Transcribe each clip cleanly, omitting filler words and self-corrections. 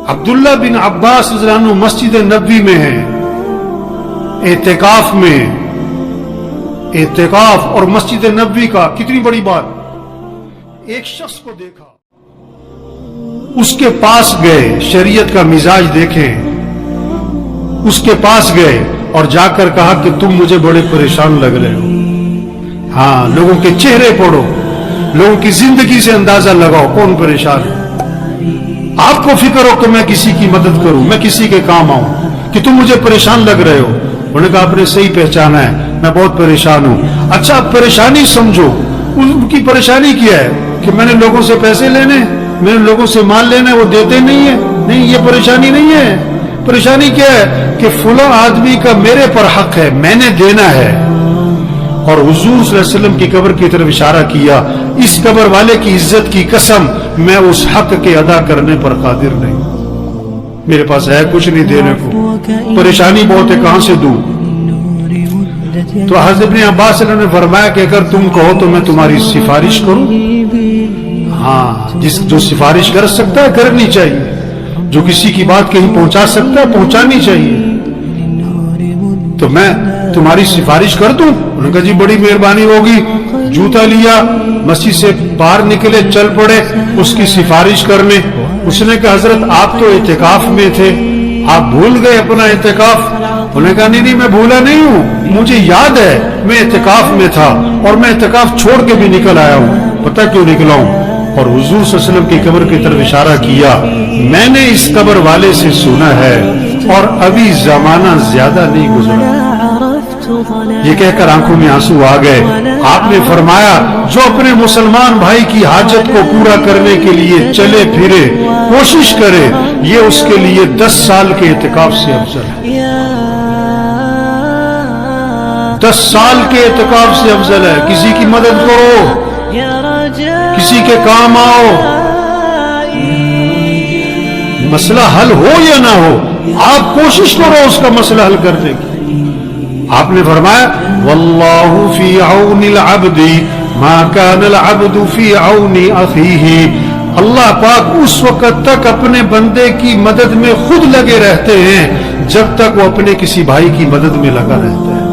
عبداللہ بن عباس رضی اللہ عنہ مسجد نبوی میں ہے، اعتکاف میں، اعتکاف اور مسجد نبوی کا کتنی بڑی بات۔ ایک شخص کو دیکھا، اس کے پاس گئے، شریعت کا مزاج دیکھیں، اس کے پاس گئے اور جا کر کہا کہ تم مجھے بڑے پریشان لگ رہے ہو۔ ہاں، لوگوں کے چہرے پڑھو، لوگوں کی زندگی سے اندازہ لگاؤ کون پریشان ہے۔ آپ کو فکر ہو کہ میں کسی کی مدد کروں، میں کسی کے کام آؤں، کہ تم مجھے پریشان لگ رہے ہو۔ انہوں نے کہا آپ نے صحیح پہچانا ہے، میں بہت پریشان ہوں۔ اچھا، پریشانی سمجھو، ان کی پریشانی کیا ہے کہ میں نے لوگوں سے پیسے لینے، میں نے لوگوں سے مال لینا ہے، وہ دیتے نہیں ہیں۔ نہیں، یہ پریشانی نہیں ہے۔ پریشانی کیا ہے کہ فلاں آدمی کا میرے پر حق ہے، میں نے دینا ہے۔ اور حضور صلی اللہ علیہ وسلم کی قبر کی طرف اشارہ کیا، اس قبر والے کی عزت کی قسم، میں اس حق کے ادا کرنے پر قادر نہیں، میرے پاس ہے کچھ نہیں دینے کو، پریشانی بہت ہے، کہاں سے دوں؟ تو حضرت ابن عباس نے فرمایا کہ اگر تم کہو تو میں تمہاری سفارش کروں۔ ہاں، جو سفارش کر سکتا ہے کرنی چاہیے، جو کسی کی بات کہیں پہنچا سکتا ہے پہنچانی چاہیے۔ تو میں تمہاری سفارش کر دوں؟ انہوں نے کہا جی بڑی مہربانی ہوگی۔ جوتا لیا، مسجد سے باہر نکلے، چل پڑے اس کی سفارش کرنے۔ اس نے کہا حضرت آپ تو اعتکاف میں تھے، آپ بھول گئے اپنا اعتکاف؟ انہوں نے کہا نہیں میں بھولا نہیں ہوں، مجھے یاد ہے میں اعتکاف میں تھا اور میں اعتکاف چھوڑ کے بھی نکل آیا ہوں۔ پتہ کیوں نکلا ہوں؟ اور حضور صلی اللہ علیہ وسلم کی قبر کی طرف اشارہ کیا، میں نے اس قبر والے سے سنا ہے اور ابھی زمانہ زیادہ نہیں گزرا۔ یہ کہہ کر آنکھوں میں آنسو آ گئے۔ آپ نے فرمایا جو اپنے مسلمان بھائی کی حاجت کو پورا کرنے کے لیے چلے پھرے، کوشش کرے، یہ اس کے لیے 10 سال کے اعتکاف سے افضل ہے۔ 10 سال کے اعتکاف سے افضل ہے۔ کسی کی مدد کرو، کسی کے کام آؤ، مسئلہ حل ہو یا نہ ہو، آپ کوشش کرو اس کا مسئلہ حل کرنے کی۔ آپ نے فرمایا واللہ فی عون العبد ما کان العبد فی عون اخیہ، اللہ پاک اس وقت تک اپنے بندے کی مدد میں خود لگے رہتے ہیں جب تک وہ اپنے کسی بھائی کی مدد میں لگا رہتا ہے۔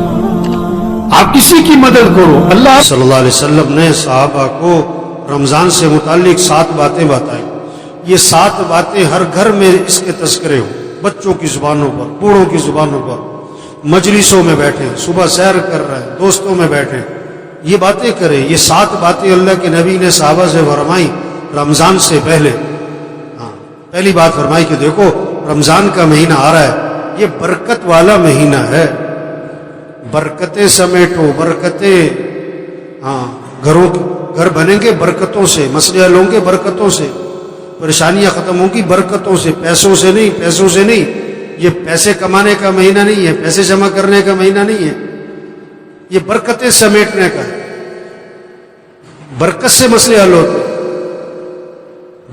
آپ کسی کی مدد کرو۔ اللہ صلی اللہ علیہ وسلم نے صحابہ کو رمضان سے متعلق 7 باتیں بتائیں۔ یہ 7 باتیں ہر گھر میں اس کے تذکرے ہوں، بچوں کی زبانوں پر، بوڑھوں کی زبانوں پر، مجلسوں میں بیٹھیں، صبح سیر کر رہے ہیں، دوستوں میں بیٹھیں، یہ باتیں کریں۔ یہ 7 باتیں اللہ کے نبی نے صحابہ سے فرمائی رمضان سے پہلے۔ پہلی بات فرمائی کہ دیکھو رمضان کا مہینہ آ رہا ہے، یہ برکت والا مہینہ ہے، برکتیں سمیٹو، برکتیں، گھر بنیں گے برکتوں سے، مسئلے حل ہوں گے برکتوں سے، پریشانیاں ختم ہوں گی برکتوں سے، پیسوں سے نہیں، پیسوں سے نہیں۔ یہ پیسے کمانے کا مہینہ نہیں ہے، پیسے جمع کرنے کا مہینہ نہیں ہے، یہ برکتیں سمیٹنے کا ہے، برکت سے مسئلے حل ہوتے ہیں۔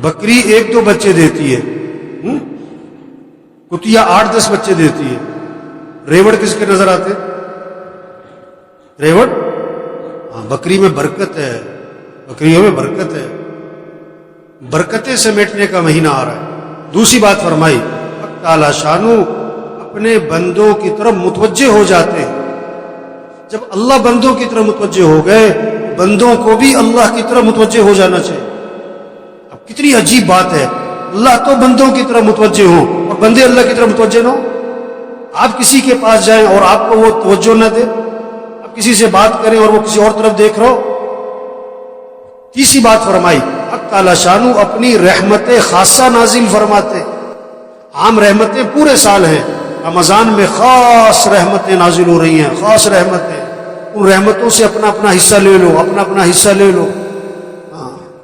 بکری 1-2 بچے دیتی ہے، کتیا 8-10 بچے دیتی ہے۔ ریوڑ کس کے نظر آتے؟ ریوڑ؟ بکری میں برکت ہے، بکریوں میں برکت ہے، برکتیں سمیٹنے کا مہینہ آ رہا ہے۔ دوسری بات فرمائی تعالی شانو اپنے بندوں کی طرف متوجہ ہو جاتے ہیں۔ جب اللہ بندوں کی طرف متوجہ ہو گئے، بندوں کو بھی اللہ کی طرف متوجہ ہو جانا چاہیے۔ اب کتنی عجیب بات ہے، اللہ تو بندوں کی طرف متوجہ ہوں اور بندے اللہ کی طرف متوجہ نہ ہوں۔ آپ کسی کے پاس جائیں اور آپ کو وہ توجہ نہ دے، آپ کسی سے بات کریں اور وہ کسی اور طرف دیکھ رہا ہو۔ تیسری بات فرمائی حق تعالی شانو اپنی رحمت خاصہ نازل فرماتے۔ عام رحمتیں پورے سال ہیں، رمضان میں خاص رحمتیں نازل ہو رہی ہیں، خاص رحمتیں، ان رحمتوں سے اپنا اپنا حصہ لے لو، اپنا اپنا حصہ لے لو،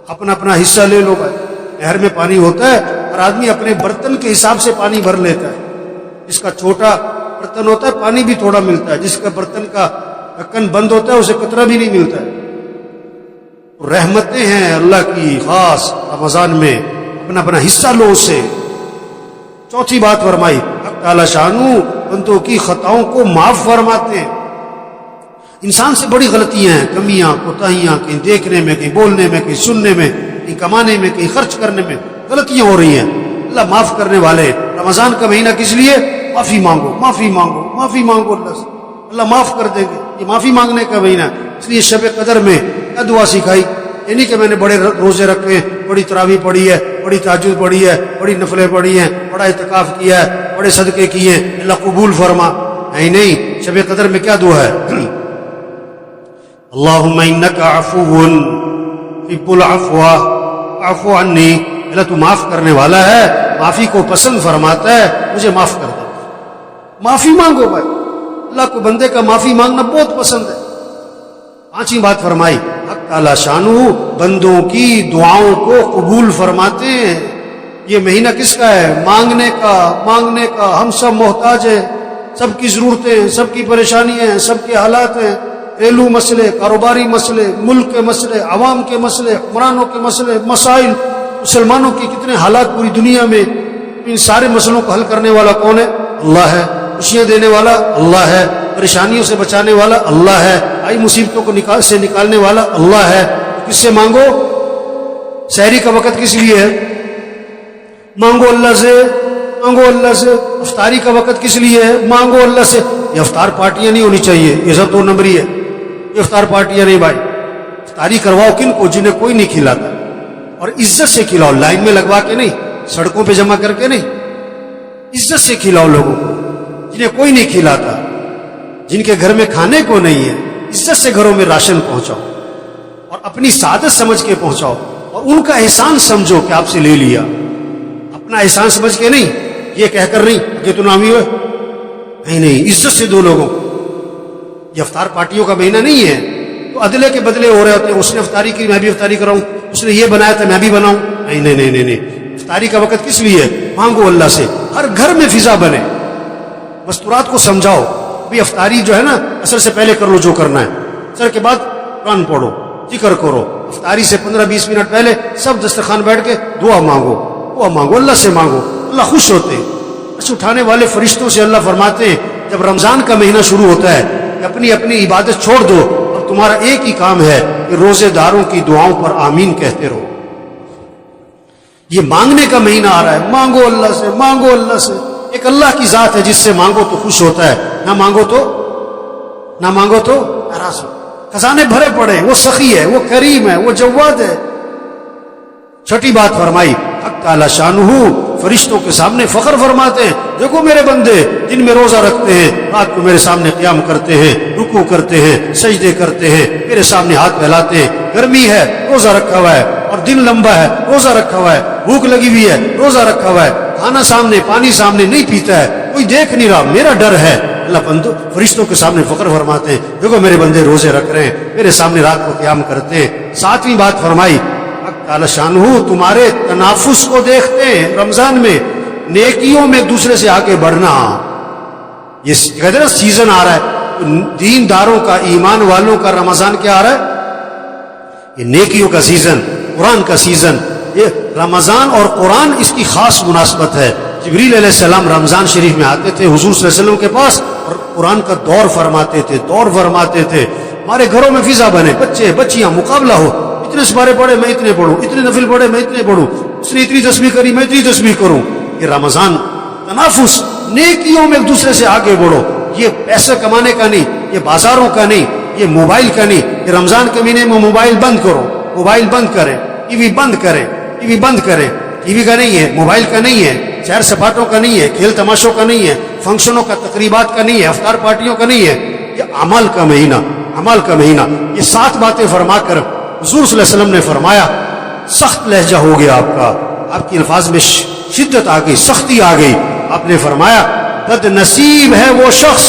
اپنا اپنا حصہ لے لو۔ بھائی نہر میں پانی ہوتا ہے، ہر آدمی اپنے برتن کے حساب سے پانی بھر لیتا ہے۔ جس کا چھوٹا برتن ہوتا ہے پانی بھی تھوڑا ملتا ہے، جس کا برتن کا ڈھکن بند ہوتا ہے اسے قطرہ بھی نہیں ملتا ہے۔ رحمتیں ہیں اللہ کی خاص رمضان میں، اپنا اپنا حصہ لو اس سے۔ چوتھی بات فرمائی حق تعالی شانو بندوں کی خطاؤں کو معاف فرماتے ہیں۔ انسان سے بڑی غلطیاں ہیں، کمیاں، کوتاہیاں، کہیں دیکھنے میں، کہیں بولنے میں، کہیں سننے میں، کہیں کمانے میں، کہیں خرچ کرنے میں غلطیاں ہو رہی ہیں۔ اللہ معاف کرنے والے ہیں۔ رمضان کا مہینہ کس لیے؟ معافی مانگو، معافی مانگو، معافی مانگو اللہ سے، اللہ معاف کر دیں گے۔ یہ معافی مانگنے کا مہینہ ہے۔ اس لیے شب قدر میں کیا دعا سکھائی؟ یہ نہیں کہ میں نے بڑے روزے رکھے ہیں، بڑی تراویح پڑھی ہے، بڑی تہجد پڑھی ہے، بڑی نفلیں پڑھی ہیں، بڑا اعتکاف کیا ہے، بڑے صدقے کیے ہیں، اللہ قبول فرما۔ نہیں، شب قدر میں کیا دعا ہے؟ اللہم انک عفو تحب العفو فاعف عنی، اللہ تو معاف کرنے والا ہے، معافی کو پسند فرماتا ہے، مجھے معاف کر دے۔ معافی مانگو بھائی، اللہ کو بندے کا معافی مانگنا بہت پسند ہے۔ پانچویں بات فرمائی، حق تعالی شانہ بندوں کی دعاؤں کو قبول فرماتے ہیں۔ یہ مہینہ کس کا ہے؟ مانگنے کا، مانگنے کا۔ ہم سب محتاج ہیں، سب کی ضرورتیں ہیں، سب کی پریشانیاں ہیں، سب کے حالات ہیں، گھریلو مسئلے، کاروباری مسئلے، ملک کے مسئلے، عوام کے مسئلے، حکمرانوں کے مسئلے، مسائل، مسلمانوں کی کتنے حالات پوری دنیا میں۔ ان سارے مسئلوں کو حل کرنے والا کون ہے؟ اللہ ہے۔ خوشیاں دینے والا اللہ ہے، پریشانیوں سے بچانے والا اللہ ہے، آئی مصیبتوں کو سے نکالنے والا اللہ ہے۔ کس سے مانگو؟ سحری کا وقت کس لیے ہے؟ مانگو اللہ سے، مانگو اللہ سے۔ افطاری کا وقت کس لیے ہے؟ مانگو اللہ سے۔ یہ افطار پارٹیاں نہیں ہونی چاہیے، یہ سب دو نمبری ہے، یہ افطار پارٹیاں نہیں بھائی۔ افطاری کرواؤ کن کو؟ جنہیں کوئی نہیں کھلاتا، اور عزت سے کھلاؤ، لائن میں لگوا کے نہیں، سڑکوں پہ جمع کر کے نہیں، عزت سے کھلاؤ لوگوں کو۔ جنہیں کوئی نہیں کھلاتا، جن کے گھر میں کھانے کو نہیں ہے، عزت سے گھروں میں راشن پہنچاؤ، اور اپنی سعادت سمجھ کے پہنچاؤ، اور ان کا احسان سمجھو کہ آپ سے لے لیا، اپنا احسان سمجھ کے نہیں، یہ کہہ کر نہیں کہ تو نامی ہوئے، نہیں، عزت سے دو لوگوں کو۔ یہ افطار پارٹیوں کا مہینہ نہیں ہے تو عدلے کے بدلے ہو رہے ہوتے ہیں، اس نے افطاری کی میں بھی افطاری کراؤں، اس نے یہ بنایا تھا میں بھی بناؤں، نہیں۔ افطاری کا وقت کس لیے؟ مانگو اللہ سے، ہر گھر میں فضا بنے۔ مستورات کو سمجھاؤ بھی افطاری جو ہے نا عصر سے پہلے کر لو جو کرنا ہے، عصر کے بعد قرآن پڑھو، ذکر کرو، افطاری سے 15-20 منٹ پہلے سب دسترخوان بیٹھ کے دعا مانگو، اللہ سے مانگو، اللہ خوش ہوتے ہیں۔ بس اٹھانے والے فرشتوں سے اللہ فرماتے ہیں جب رمضان کا مہینہ شروع ہوتا ہے کہ اپنی اپنی عبادت چھوڑ دو، اب تمہارا ایک ہی کام ہے کہ روزے داروں کی دعاؤں پر آمین کہتے رہو۔ یہ مانگنے کا مہینہ آ رہا ہے، مانگو اللہ سے، مانگو اللہ سے۔ ایک اللہ کی ذات ہے جس سے مانگو تو خوش ہوتا ہے، نہ مانگو تو ناراض ہو۔ خزانے بھرے پڑے، وہ سخی ہے، وہ کریم ہے، وہ جواد ہے۔ چھٹی بات فرمائی، حق تعالی شانہ فرشتوں کے سامنے فخر فرماتے ہیں، دیکھو میرے بندے دن میں روزہ رکھتے ہیں، رات کو میرے سامنے قیام کرتے ہیں، رکوع کرتے ہیں، سجدے کرتے ہیں، میرے سامنے ہاتھ پھیلاتے ہیں۔ گرمی ہے روزہ رکھا ہوا ہے، اور دن لمبا ہے روزہ رکھا ہوا ہے، بھوک لگی ہوئی ہے روزہ رکھا ہوا ہے، کھانا سامنے، پانی سامنے، نہیں پیتا ہے، کوئی دیکھ نہیں رہا، میرا ڈر ہے۔ اللہ بندو فرشتوں کے سامنے فخر فرماتے ہیں، دیکھو میرے بندے روزے رکھ رہے ہیں، میرے سامنے رات کو قیام کرتے ہیں۔ ساتویں بات فرمائی، تعالی شانہ تمہارے تنافس کو دیکھتے ہیں رمضان میں، نیکیوں میں دوسرے سے آگے بڑھنا۔ یہ کہتے ہیں سیزن آ رہا ہے، دین داروں کا، ایمان والوں کا رمضان کیا آ رہا ہے؟ یہ نیکیوں کا سیزن، قرآن کا سیزن۔ یہ رمضان اور قرآن اس کی خاص مناسبت ہے۔ جبریل علیہ السلام رمضان شریف میں آتے تھے حضور صلی اللہ علیہ وسلم کے پاس، اور قرآن کا دور فرماتے تھے، ہمارے گھروں میں فضا بنے، بچے بچیاں مقابلہ ہو، اتنے سپارے پڑھے میں اتنے پڑھوں، اتنے نفل پڑھے میں اتنے پڑھوں، اس نے اتنی تسبیح کری میں اتنی تسبیح کروں۔ یہ رمضان تنافس، نیکیوں میں ایک دوسرے سے آگے بڑھو۔ یہ پیسے کمانے کا نہیں، یہ بازاروں کا نہیں، یہ موبائل کا نہیں۔ یہ رمضان کے مہینے میں موبائل بند کرو، موبائل بند کریں، ٹی وی بند کریں، ٹی وی بند کریں۔ ٹی وی کا نہیں ہے، موبائل کا نہیں ہے، سیر سپاٹوں کا نہیں ہے، کھیل تماشوں کا نہیں ہے، فنکشنوں کا، تقریبات کا نہیں ہے، افطار پارٹیوں کا نہیں ہے۔ یہ اعمال کا مہینہ، اعمال کا مہینہ۔ یہ 7 باتیں فرما کر حضور صلی اللہ علیہ وسلم نے فرمایا، سخت لہجہ ہو گیا آپ کا، آپ کی الفاظ میں شدت آ گئی، سختی آ گئی۔ آپ نے فرمایا، بد نصیب ہے وہ شخص،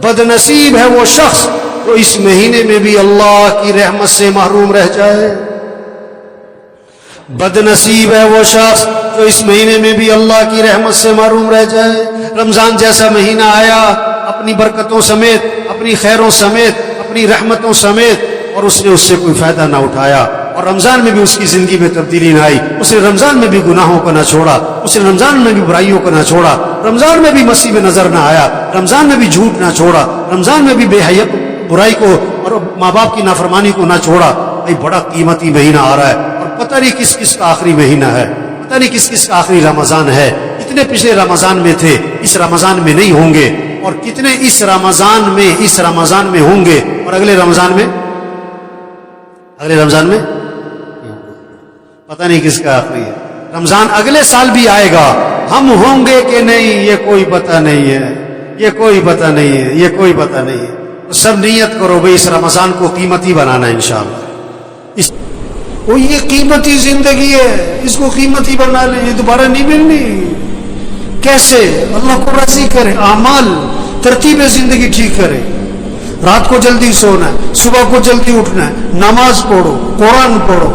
بد نصیب ہے وہ شخص جو اس مہینے میں بھی اللہ کی رحمت سے محروم رہ جائے۔ بد نصیب ہے وہ شخص جو اس مہینے میں بھی اللہ کی رحمت سے محروم رہ جائے۔ رمضان جیسا مہینہ آیا اپنی برکتوں سمیت، اپنی خیروں سمیت، اپنی رحمتوں سمیت، اور اس نے اس سے کوئی فائدہ نہ اٹھایا، اور رمضان میں بھی اس کی زندگی میں تبدیلی نہ آئی۔ اس نے رمضان میں بھی گناہوں کو نہ چھوڑا، اس نے رمضان میں بھی برائیوں کو نہ چھوڑا، رمضان میں بھی مسیح میں نظر نہ آیا، رمضان میں بھی جھوٹ نہ چھوڑا، رمضان میں بھی بے حیائی برائی کو اور ماں باپ کی نافرمانی کو نہ چھوڑا۔ بھائی بڑا قیمتی مہینہ آ رہا ہے، اور پتہ نہیں کس کس کا آخری مہینہ ہے، پتہ نہیں کس کس کا آخری رمضان ہے. کتنے پچھلے رمضان میں تھے، اس رمضان میں نہیں ہوں گے، اور کتنے اس رمضان میں ہوں گے اور اگلے رمضان میں پتہ نہیں کس کا آخری ہے. رمضان اگلے سال بھی آئے گا، ہم ہوں گے کہ نہیں یہ کوئی پتہ نہیں ہے، یہ کوئی پتہ نہیں ہے. تو سب نیت کرو بھئی اس رمضان کو قیمتی بنانا ہے انشاءاللہ. یہ قیمتی زندگی ہے، اس کو قیمتی بنا لیں، یہ دوبارہ نہیں ملنی. کیسے؟ اللہ کو راضی کرے، اعمال ترتیب زندگی ٹھیک کرے. رات کو جلدی سونا ہے، صبح کو جلدی اٹھنا ہے، نماز پڑھو، قرآن پڑھو.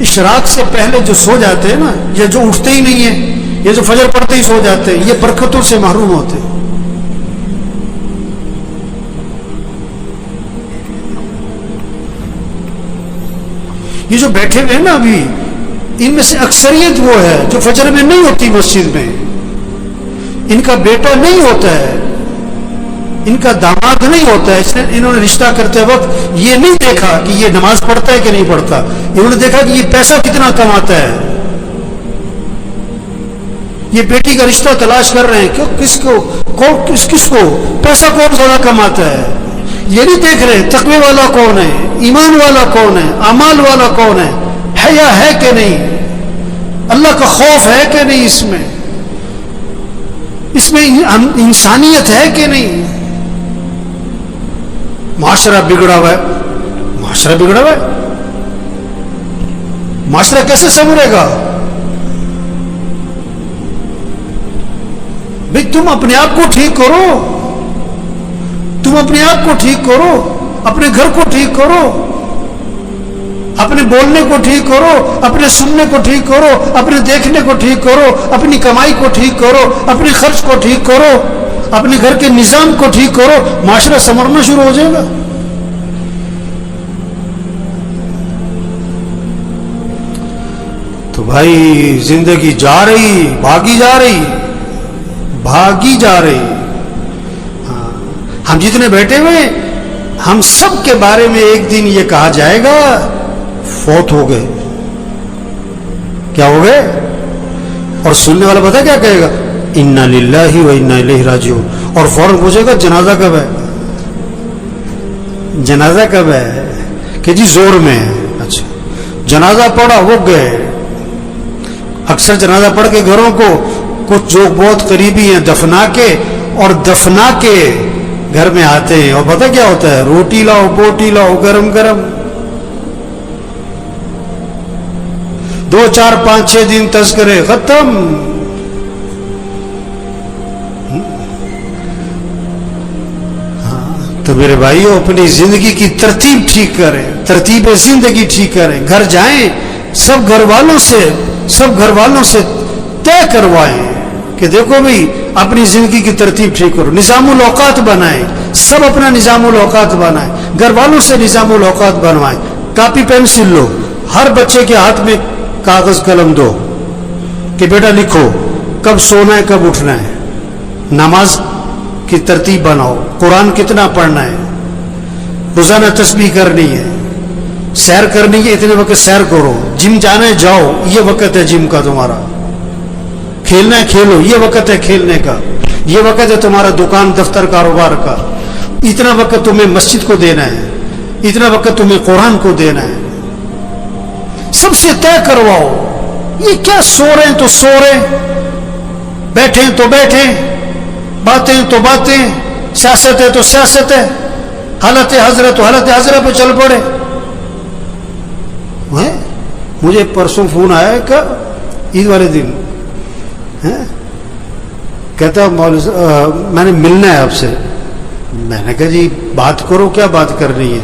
اشراق سے پہلے جو سو جاتے ہیں نا، یہ جو اٹھتے ہی نہیں ہیں، یہ جو فجر پڑھتے ہی سو جاتے ہیں، یہ برکتوں سے محروم ہوتے ہیں. یہ جو بیٹھے ہوئے ہیں نا ابھی، ان میں سے اکثریت وہ ہے جو فجر میں نہیں ہوتی مسجد میں. ان کا بیٹا نہیں ہوتا ہے، ان کا داماد نہیں ہوتا ہے. انہوں نے رشتہ کرتے وقت یہ نہیں دیکھا کہ یہ نماز پڑھتا ہے کہ نہیں پڑھتا، انہوں نے دیکھا کہ یہ پیسہ کتنا کماتا ہے. یہ بیٹی کا رشتہ تلاش کر رہے ہیں کہ کس کو پیسہ کون زیادہ کماتا ہے. یہ نہیں دیکھ رہے تقوی والا کون ہے، ایمان والا کون ہے، اعمال والا کون ہے، حیا ہے کہ نہیں، اللہ کا خوف ہے کہ نہیں، اس میں انسانیت ہے کہ نہیں. معاشرہ بگڑا ہوا ہے. معاشرہ کیسے سنورے گا؟ بھئی تم اپنے آپ کو ٹھیک کرو، اپنے گھر کو ٹھیک کرو، اپنے بولنے کو ٹھیک کرو، اپنے سننے کو ٹھیک کرو، اپنے دیکھنے کو ٹھیک کرو، اپنی کمائی کو ٹھیک کرو، اپنے خرچ کو ٹھیک کرو، اپنے گھر کے نظام کو ٹھیک کرو. معاشرہ سنورنا شروع ہو جائے گا. تو بھائی زندگی بھاگی جا رہی. ہم جتنے بیٹھے ہوئے، ہم سب کے بارے میں ایک دن یہ کہا جائے گا فوت ہو گئے. کیا ہو گئے؟ اور سننے والا پتہ کیا کہے گا؟ انا للہ و انا الیہ راجعون. اور فوراً پوچھے گا جنازہ کب ہے؟ کہ جی زور میں ہے. اچھا، جنازہ پڑھا وہ گئے. اکثر جنازہ پڑھ کے گھروں کو کچھ جو بہت قریبی ہیں دفنا کے گھر میں آتے ہیں، اور پتہ کیا ہوتا ہے؟ روٹی لاؤ، بوٹی لاؤ، گرم 2 4 5 6 دن تذکرے ختم. تو میرے بھائیو اپنی زندگی کی ترتیب ٹھیک کریں، ترتیب زندگی ٹھیک کریں. گھر جائیں سب گھر والوں سے طے کروائیں کہ دیکھو بھئی اپنی زندگی کی ترتیب ٹھیک کرو. نظام الاوقات بنائیں، سب اپنا نظام الاوقات بنائیں، گھر والوں سے نظام الاوقات بنوائیں. کاپی پینسل لو، ہر بچے کے ہاتھ میں کاغذ قلم دو کہ بیٹا لکھو کب سونا ہے کب اٹھنا ہے. نماز کی ترتیب بناؤ، قرآن کتنا پڑھنا ہے، روزانہ تسبیح کرنی ہے، سیر کرنی ہے، اتنے وقت سیر کرو. جم جانا ہے جاؤ، یہ وقت ہے جم کا تمہارا. کھیلنا ہے کھیلو، یہ وقت ہے کھیلنے کا. یہ وقت ہے تمہارا دکان دفتر کاروبار کا. اتنا وقت تمہیں مسجد کو دینا ہے، اتنا وقت تمہیں قرآن کو دینا ہے. سب سے طے کرواؤ. یہ کیا سو رہے ہیں تو سو رہے، بیٹھے ہیں تو بیٹھے، باتیں تو باتیں، سیاست ہے تو سیاست ہے، حالت حضرت تو حالت حضرت پہ چل پڑے. مجھے پرسوں فون آیا کہ عید والے دن کہتا میں نے ملنا ہے آپ سے. میں نے کہا جی بات کرو، کیا بات کرنی ہے؟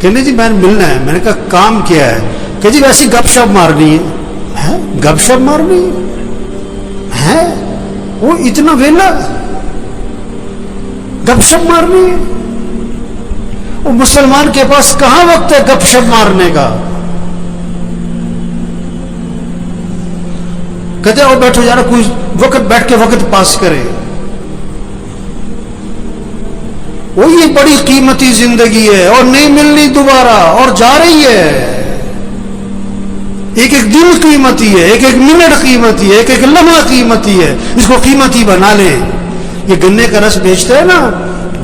کہنے جی میں نے ملنا ہے. میں نے کہا کام کیا ہے؟ کہ جی ویسی گپ شپ مارنی ہے. گپ شپ مارنی ہے؟ وہ اتنا ویلا گپ شپ مارنی ہے؟ وہ مسلمان کے پاس کہاں وقت ہے گپ شپ مارنے کا؟ کہتے ہیں وہ بیٹھو یار کوئی وقت بیٹھ کے وقت پاس کرے. وہ یہ بڑی قیمتی زندگی ہے اور نہیں ملنی دوبارہ، اور جا رہی ہے. ایک ایک دن قیمتی ہے، ایک ایک منٹ قیمتی ہے، ایک ایک لمحہ قیمتی ہے، اس کو قیمتی بنا لیں۔ یہ گنے کا رس بیچتا ہے نا،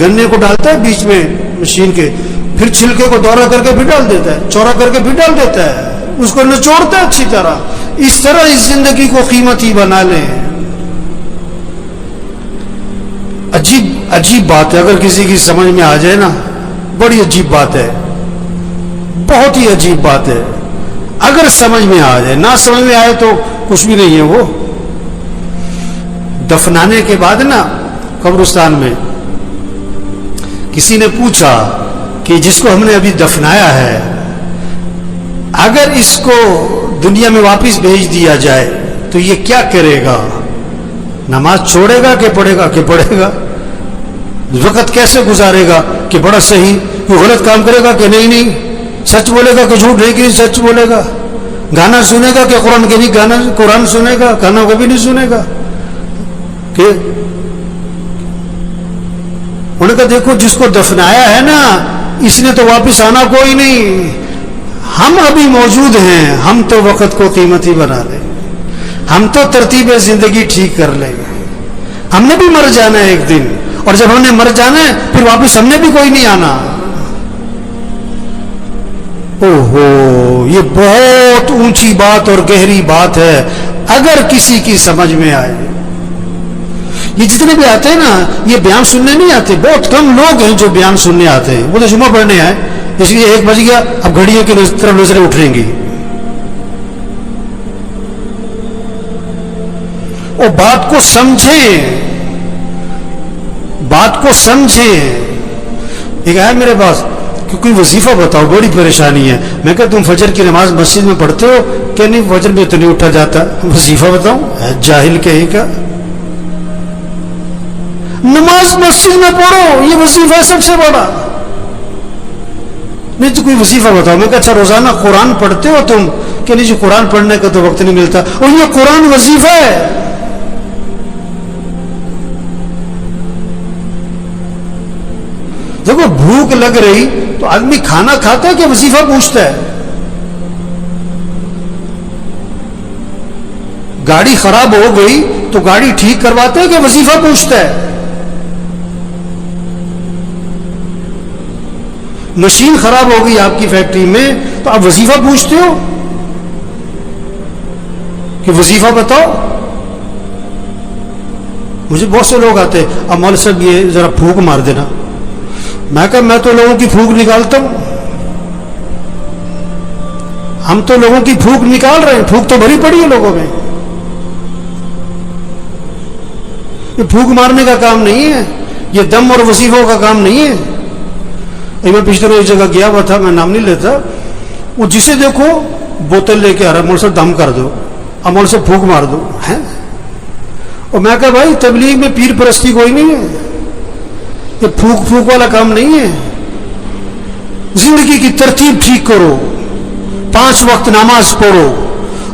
گنے کو ڈالتا ہے بیچ میں مشین کے، پھر چھلکے کو دورہ کر کے پھر ڈال دیتا ہے، چورا کر کے پھر ڈال دیتا ہے، اس کو نچوڑتا ہے اچھی طرح۔ اس طرح اس زندگی کو قیمتی بنا لیں۔ عجیب بات ہے، اگر کسی کی سمجھ میں آ جائے نا، بڑی عجیب بات ہے، بہت ہی عجیب بات ہے۔ اگر سمجھ میں آ جائے، نہ سمجھ میں آئے تو کچھ بھی نہیں ہے۔ وہ دفنانے کے بعد نا قبرستان میں کسی نے پوچھا کہ جس کو ہم نے ابھی دفنایا ہے، اگر اس کو دنیا میں واپس بھیج دیا جائے تو یہ کیا کرے گا؟ نماز چھوڑے گا کہ پڑھے گا؟ کہ پڑھے گا۔ وقت کیسے گزارے گا؟ کہ بڑا صحیح۔ کوئی غلط کام کرے گا کہ نہیں، سچ بولے گا کہ جھوٹ نہیں، کہ سچ بولے گا۔ گانا سنے گا کہ قرآن کے نہیں، گانا قرآن سنے گا، گانا کو بھی نہیں سنے گا۔ کہ انہوں نے کہا دیکھو جس کو دفنایا ہے نا، اس نے تو واپس آنا کوئی نہیں، ہم ابھی موجود ہیں، ہم تو وقت کو قیمتی بنا لیں، ہم تو ترتیب زندگی ٹھیک کر لیں گے۔ ہم نے بھی مر جانا ہے ایک دن، اور جب ہم نے مر جانا ہے پھر واپس ہم نے بھی کوئی نہیں آنا۔ اوہو، یہ بہت اونچی بات اور گہری بات ہے اگر کسی کی سمجھ میں آئے۔ یہ جتنے بھی آتے ہیں نا، یہ بیان سننے نہیں آتے، بہت کم لوگ ہیں جو بیان سننے آتے ہیں، وہ تو جمعہ پڑھنے آئے، اس لیے 1 بج گیا، اب گھڑیوں کی طرف نظریں اٹھیں گی۔ وہ بات کو سمجھیں، بات کو سمجھیں۔ ایک آیا میرے پاس کہ کوئی وظیفہ بتاؤ، بڑی پریشانی ہے۔ میں کہا تم فجر کی نماز مسجد میں پڑھتے ہو؟ کہ نہیں، فجر میں تو نہیں اٹھا جاتا۔ وظیفہ بتاؤں؟ جاہل کہیں کا، نماز مسجد میں پڑھو، یہ وظیفہ ہے سب سے بڑا۔ نہیں تو کوئی وظیفہ بتاؤ۔ میں کہا اچھا روزانہ قرآن پڑھتے ہو تم؟ کہ نہیں جی قرآن پڑھنے کا تو وقت نہیں ملتا۔ اور یہ قرآن وظیفہ ہے۔ دیکھو بھوک لگ رہی تو آدمی کھانا کھاتا ہے کہ وظیفہ پوچھتا ہے؟ گاڑی خراب ہو گئی تو گاڑی ٹھیک کرواتا ہے کہ وظیفہ پوچھتا ہے؟ مشین خراب ہو گئی آپ کی فیکٹری میں تو آپ وظیفہ پوچھتے ہو کہ وظیفہ بتاؤ؟ مجھے بہت سے لوگ آتے ہیں، اب مولوی صاحب یہ ذرا پھونک مار دینا۔ میں کہا میں تو لوگوں کی پھونک نکالتا ہوں، ہم تو لوگوں کی پھونک نکال رہے ہیں، پھونک تو بھری پڑی ہے لوگوں میں۔ یہ پھونک مارنے کا کام نہیں ہے، یہ دم اور وظیفوں کا کام نہیں ہے۔ میں پچھلے روز ایک جگہ گیا ہوا تھا، میں نام نہیں لیتا، وہ جسے دیکھو بوتل لے کے آ رہا، مول سے دم کر دو، اب مول سے پھونک مار دو ہے۔ اور میں کہا بھائی تبلیغ میں پیر پرستی کوئی نہیں ہے، یہ پھونک والا کام نہیں ہے۔ زندگی کی ترتیب ٹھیک کرو، 5 وقت نماز پڑھو،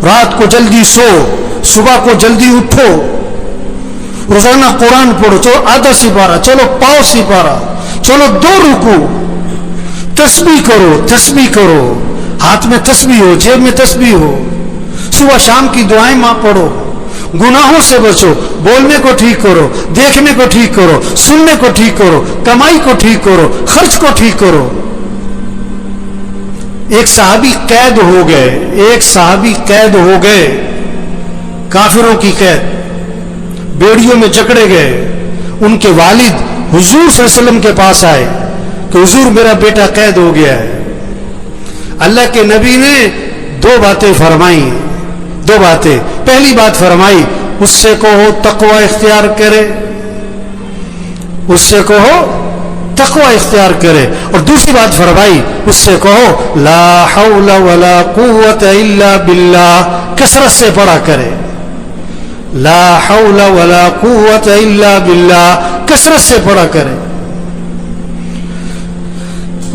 رات کو جلدی سو، صبح کو جلدی اٹھو، روزانہ قرآن پڑھو، چلو آدھا سپارہ، چلو پاؤ سپارہ، چلو 2 رکوع، تسبیح کرو، ہاتھ میں تسبیح ہو، جیب میں تسبیح ہو، صبح شام کی دعائیں ماں پڑھو، گناہوں سے بچو، بولنے کو ٹھیک کرو، دیکھنے کو ٹھیک کرو، سننے کو ٹھیک کرو، کمائی کو ٹھیک کرو، خرچ کو ٹھیک کرو۔ ایک صحابی قید ہو گئے، کافروں کی قید، بیڑیوں میں جکڑے گئے۔ ان کے والد حضور صلی اللہ علیہ وسلم کے پاس آئے کہ حضور میرا بیٹا قید ہو گیا ہے۔ اللہ کے نبی نے 2 باتیں فرمائی، 2 باتیں۔ پہلی بات فرمائی اس سے کہو تقوی اختیار کرے، اس سے کہو تقوی اختیار کرے، اور دوسری بات فرمائی اس سے کہو لا حول ولا قوت الا باللہ، کثرت سے پڑھا کرے، لا حول ولا قوت الا باللہ، کثرت سے پڑھا کرے۔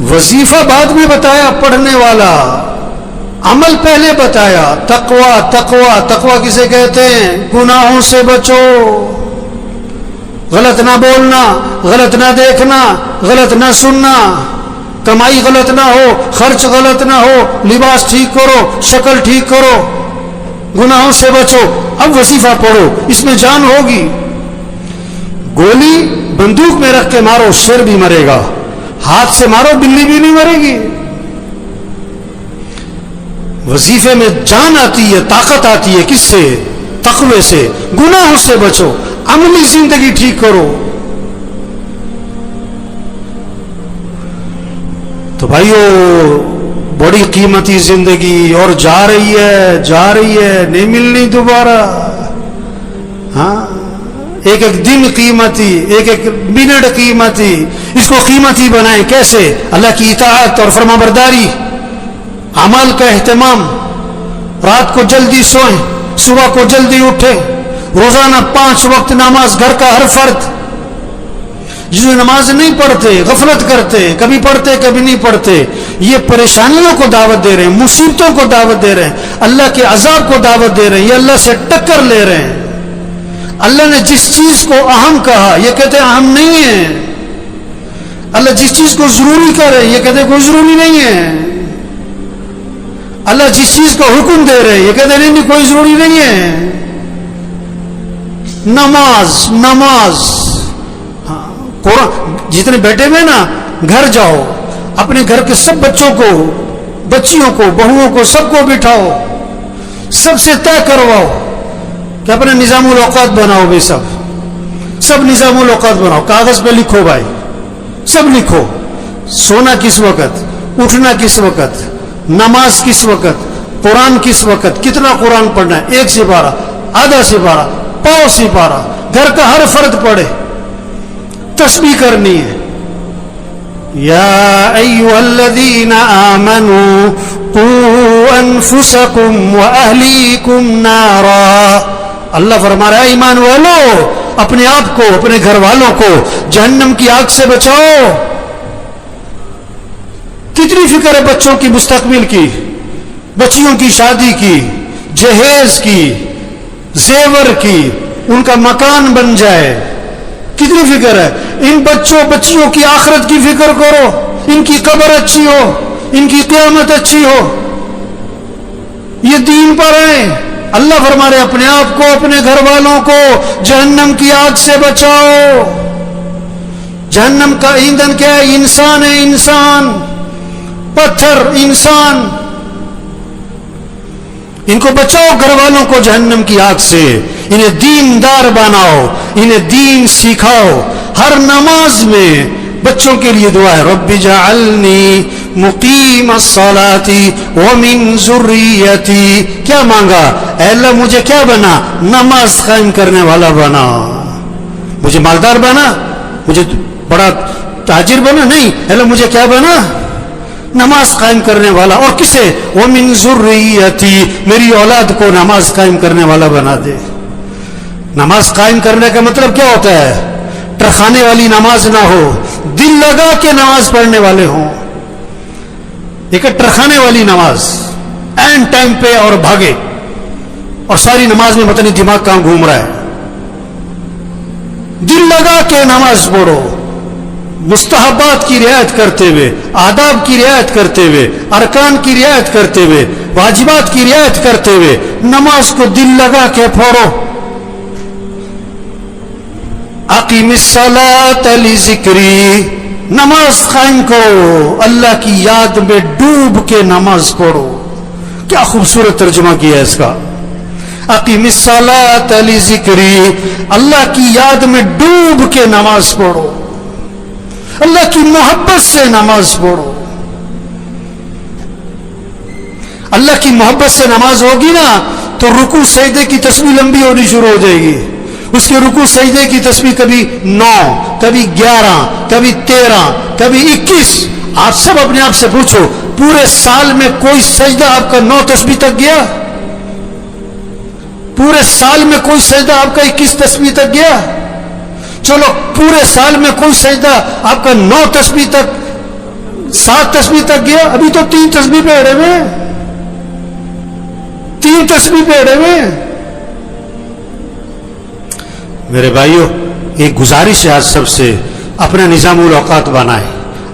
وظیفہ بعد میں بتایا پڑھنے والا، عمل پہلے بتایا۔ تقوی کسے کہتے ہیں؟ گناہوں سے بچو، غلط نہ بولنا، غلط نہ دیکھنا، غلط نہ سننا، کمائی غلط نہ ہو، خرچ غلط نہ ہو، لباس ٹھیک کرو، شکل ٹھیک کرو، گناہوں سے بچو، اب وظیفہ پڑھو، اس میں جان ہوگی۔ گولی بندوق میں رکھ کے مارو، شیر بھی مرے گا، ہاتھ سے مارو، بلی بھی نہیں مرے گی۔ وظیفے میں جان آتی ہے، طاقت آتی ہے، کس سے؟ تقوی سے، گناہوں سے بچو، عملی زندگی ٹھیک کرو۔ تو بھائیو، بڑی قیمتی زندگی اور جا رہی ہے، نہیں ملنی دوبارہ۔ ہاں، ایک ایک دن قیمتی، ایک ایک منٹ قیمتی، اس کو قیمتی بنائیں۔ کیسے؟ اللہ کی اطاعت اور فرما برداری، اعمال کا اہتمام، رات کو جلدی سوئیں، صبح کو جلدی اٹھیں، روزانہ 5 وقت نماز، گھر کا ہر فرد۔ جو نماز نہیں پڑھتے، غفلت کرتے، کبھی پڑھتے کبھی نہیں پڑھتے، یہ پریشانیوں کو دعوت دے رہے ہیں، مصیبتوں کو دعوت دے رہے ہیں، اللہ کے عذاب کو دعوت دے رہے ہیں، یہ اللہ سے ٹکر لے رہے ہیں۔ اللہ نے جس چیز کو اہم کہا، یہ کہتے ہیں اہم نہیں ہے۔ اللہ جس چیز کو ضروری کہہ رہے ہیں، یہ کہتے ہیں کوئی ضروری نہیں ہے۔ اللہ جس چیز کا حکم دے رہے ہیں، یہ کہتے ہیں نہیں کوئی ضروری نہیں ہے۔ نماز، ہاں، قرآن، جتنے بیٹھے ہوئے نا، گھر جاؤ، اپنے گھر کے سب بچوں کو، بچیوں کو، بہوؤں کو، سب کو بٹھاؤ، سب سے طے کرواؤ کہ اپنے نظام الاوقات بناؤ۔ بھائی سب نظام الاوقات بناؤ، کاغذ پہ لکھو بھائی، سب لکھو، سونا کس وقت، اٹھنا کس وقت، نماز کس وقت، قرآن کس وقت، کتنا قرآن پڑھنا ہے، 1 سپارہ، آدھا سپارہ، پاؤ سپارہ، گھر کا ہر فرد پڑھے، تسبیح کرنی ہے۔ یا ایھا الذین آمنوا قوا انفسکم واہلیکم نارا، اللہ فرما رہا ہے ایمان والو، اپنے آپ کو، اپنے گھر والوں کو جہنم کی آگ سے بچاؤ۔ کتنی فکر ہے بچوں کی مستقبل کی، بچیوں کی شادی کی، جہیز کی، زیور کی، ان کا مکان بن جائے، کتنی فکر ہے۔ ان بچیوں کی آخرت کی فکر کرو، ان کی قبر اچھی ہو، ان کی قیامت اچھی ہو، یہ دین پر ہیں۔ اللہ فرما رہے اپنے آپ کو، اپنے گھر والوں کو جہنم کی آگ سے بچاؤ۔ جہنم کا ایندھن کیا ہے؟ انسان ہے، انسان، پتھر، انسان۔ ان کو بچاؤ، گھر والوں کو جہنم کی آگ سے، انہیں دیندار بناؤ، انہیں دین سکھاؤ۔ ہر نماز میں بچوں کے لیے دعا ہے، رب اجعلنی مقیم الصلاۃ ومن ذریتی۔ کیا مانگا؟ اے اللہ مجھے کیا بنا؟ نماز قائم کرنے والا بنا۔ مجھے مالدار بنا، مجھے بڑا تاجر بنا نہیں، اے اللہ مجھے کیا بنا؟ نماز قائم کرنے والا۔ اور کسے؟ ومن ذریتی، میری اولاد کو نماز قائم کرنے والا بنا دے۔ نماز قائم کرنے کا مطلب کیا ہوتا ہے؟ ٹرخانے والی نماز نہ ہو، دل لگا کے نماز پڑھنے والے ہوں۔ ایک ٹرخانے والی نماز، اینڈ ٹائم پہ اور بھاگے، اور ساری نماز میں پتہ نہیں دماغ کہاں گھوم رہا ہے۔ دل لگا کے نماز پڑھو، مستحبات کی رعایت کرتے ہوئے، آداب کی رعایت کرتے ہوئے، ارکان کی رعایت کرتے ہوئے، واجبات کی رعایت کرتے ہوئے نماز کو دل لگا کے پڑھو۔ اقیم الصلاۃ لذکری، نماز قائم کرو، اللہ کی یاد میں ڈوب کے نماز پڑھو۔ کیا خوبصورت ترجمہ کیا ہے اس کا، اقیم الصلاۃ لذکری، اللہ کی یاد میں ڈوب کے نماز پڑھو، اللہ کی محبت سے نماز پڑھو۔ اللہ کی محبت سے نماز ہوگی نا تو رکوع سجدے کی تسبیح لمبی ہونی شروع ہو جائے گی۔ اس کے رکوع سجدے کی تسبیح کبھی 9، کبھی 11، کبھی 13، کبھی 21۔ آپ سب اپنے آپ سے پوچھو، پورے سال میں کوئی سجدہ آپ کا 9 تسبیح تک گیا؟ پورے سال میں کوئی سجدہ آپ کا 21 تسبیح تک گیا؟ چلو پورے سال میں کوئی سجدہ آپ کا 9 تسبیح تک، 7 تسبیح تک گیا؟ ابھی تو 3 تسبیح پہ اڑے ہوئے، 3 تسبیح پہ اڑے ہوئے۔ میرے بھائیوں، ایک گزارش ہے آج سب سے، اپنا نظام الاوقات بنائیں،